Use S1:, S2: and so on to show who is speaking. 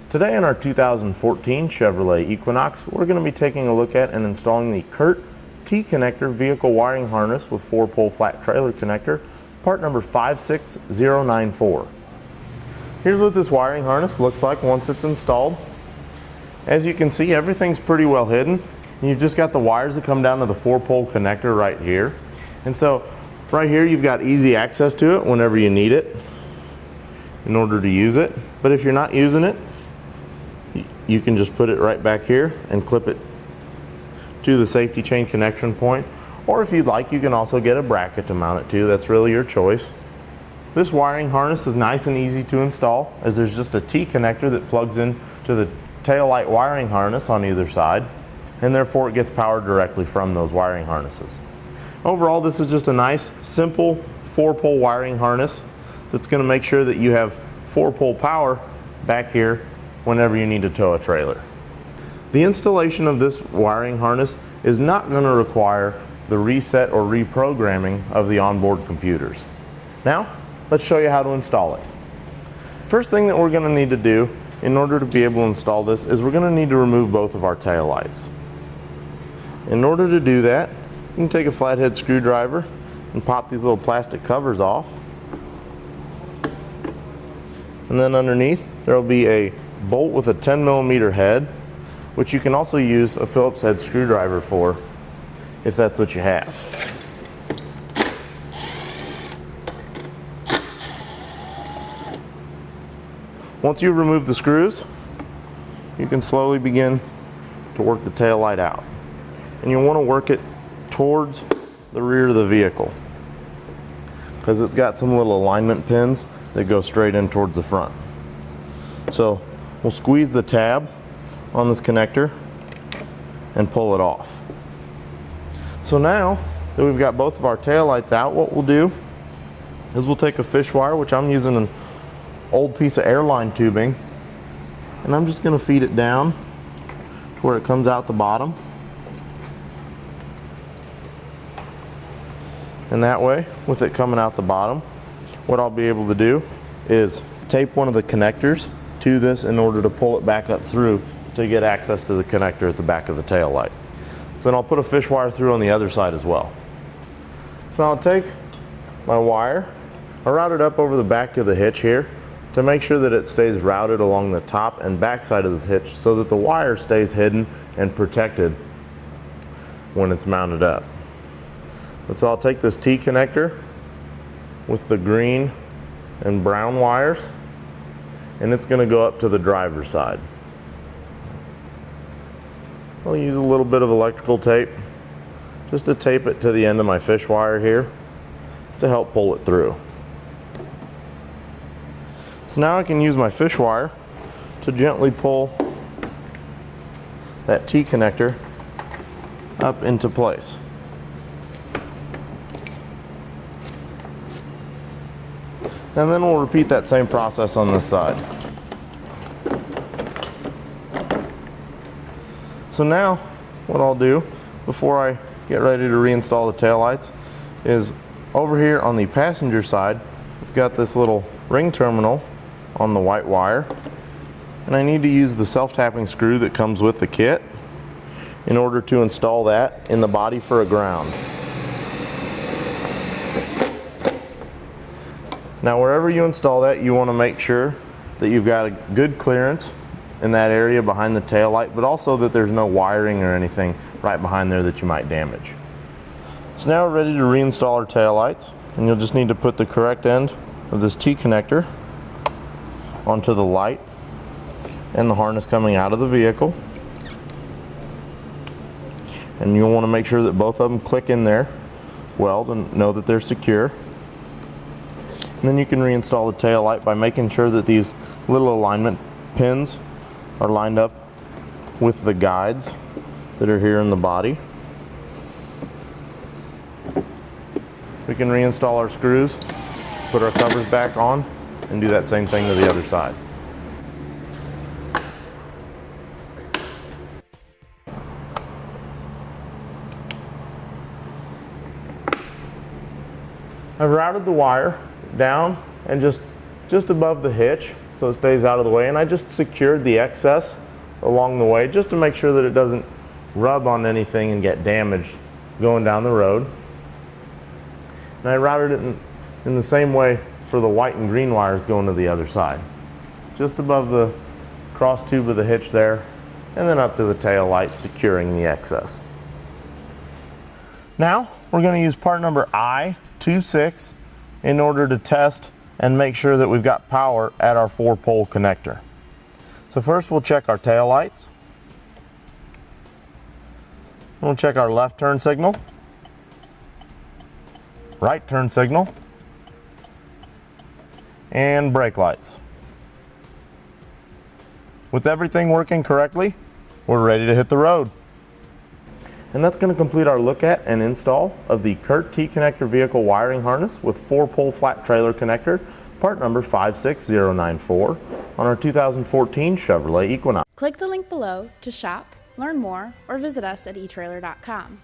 S1: Today in our 2014 Chevrolet Equinox, we're going to be taking a look at and installing the Curt T-connector vehicle wiring harness with 4-pole flat trailer connector, part number 56094. Here's what this wiring harness looks like once it's installed. As you can see, everything's pretty well hidden. You've just got the wires that come down to the 4-pole connector right here. And so right here you've got easy access to it whenever you need it in order to use it. But if you're not using it, you can just put it right back here and clip it to the safety chain connection point. Or if you'd like, you can also get a bracket to mount it to. That's really your choice. This wiring harness is nice and easy to install, as there's just a T connector that plugs in to the taillight wiring harness on either side, and therefore it gets powered directly from those wiring harnesses. Overall, this is just a nice, simple 4-pole wiring harness that's going to make sure that you have 4-pole power back here whenever you need to tow a trailer. The installation of this wiring harness is not going to require the reset or reprogramming of the onboard computers. Now, let's show you how to install it. First thing that we're going to need to do in order to be able to install this is we're going to need to remove both of our tail lights. In order to do that, you can take a flathead screwdriver and pop these little plastic covers off. And then underneath there will be a bolt with a 10mm head, which you can also use a Phillips head screwdriver for if that's what you have. Once you've removed the screws, you can slowly begin to work the tail light out. And you'll want to work it towards the rear of the vehicle, because it's got some little alignment pins that go straight in towards the front. So we'll squeeze the tab on this connector and pull it off. So now that we've got both of our tail lights out, what we'll do is we'll take a fish wire, which I'm using an old piece of Airline tubing, and I'm just going to feed it down to where it comes out the bottom. And that way, with it coming out the bottom, what I'll be able to do is tape one of the connectors to this in order to pull it back up through to get access to the connector at the back of the tail light. So then I'll put a fish wire through on the other side as well. So I'll take my wire, I'll route it up over the back of the hitch here to make sure that it stays routed along the top and back side of the hitch so that the wire stays hidden and protected when it's mounted up. And so I'll take this T connector with the green and brown wires, and it's going to go up to the driver's side. I'll use a little bit of electrical tape just to tape it to the end of my fish wire here to help pull it through. So now I can use my fish wire to gently pull that T connector up into place. And then we'll repeat that same process on this side. So now what I'll do before I get ready to reinstall the taillights is over here on the passenger side, we've got this little ring terminal on the white wire, and I need to use the self-tapping screw that comes with the kit in order to install that in the body for a ground. Now wherever you install that, you want to make sure that you've got a good clearance in that area behind the tail light, but also that there's no wiring or anything right behind there that you might damage. So now we're ready to reinstall our tail lights, and you'll just need to put the correct end of this T connector onto the light and the harness coming out of the vehicle. And you'll want to make sure that both of them click in there well to know that they're secure. And then you can reinstall the tail light by making sure that these little alignment pins are lined up with the guides that are here in the body. We can reinstall our screws, put our covers back on, and do that same thing to the other side. I've routed the wire down and just above the hitch so it stays out of the way, and I just secured the excess along the way just to make sure that it doesn't rub on anything and get damaged going down the road. And I routed it in the same way for the white and green wires going to the other side. Just above the cross tube of the hitch there, and then up to the tail light, securing the excess. Now we're going to use part number I26 in order to test and make sure that we've got power at our 4-pole connector. So first we'll check our tail lights. We'll check our left turn signal, right turn signal, and brake lights. With everything working correctly, we're ready to hit the road. And that's going to complete our look at and install of the Curt T-connector vehicle wiring harness with 4-pole flat trailer connector, part number 56094, on our 2014 Chevrolet Equinox.
S2: Click the link below to shop, learn more, or visit us at etrailer.com.